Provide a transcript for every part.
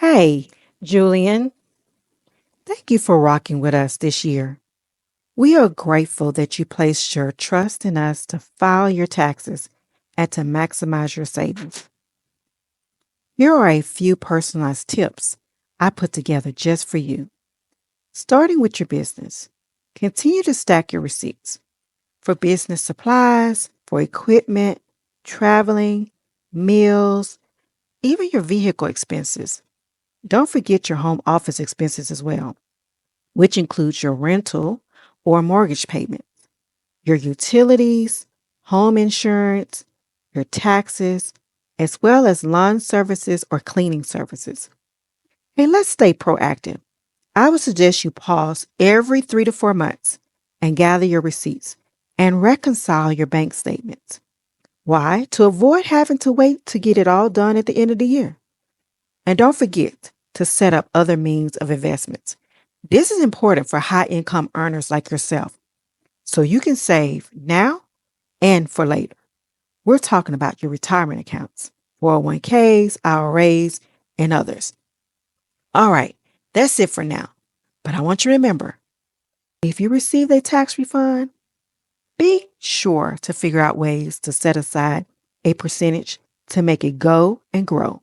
Hey, Julian, thank you for rocking with us this year. We are grateful that you placed your trust in us to file your taxes and to maximize your savings. Here are a few personalized tips I put together just for you. Starting with your business, continue to stack your receipts for business supplies, for equipment, traveling, meals, even your vehicle expenses. Don't forget your home office expenses as well, which includes your rental or mortgage payment, your utilities, home insurance, your taxes, as well as lawn services or cleaning services. Hey, let's stay proactive. I would suggest you pause every 3 to 4 months and gather your receipts and reconcile your bank statements. Why? To avoid having to wait to get it all done at the end of the year. And don't forget to set up other means of investments. This is important for high income earners like yourself, so you can save now and for later. We're talking about your retirement accounts, 401ks, IRAs, and others. All right, that's it for now. But I want you to remember, if you receive a tax refund, be sure to figure out ways to set aside a percentage to make it go and grow.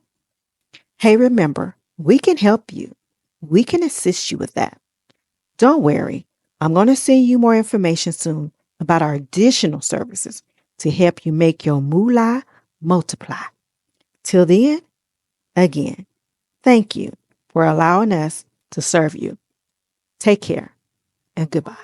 Hey, remember, we can help you. We can assist you with that. Don't worry, I'm going to send you more information soon about our additional services to help you make your moolah multiply. Till then, again, thank you for allowing us to serve you. Take care and goodbye.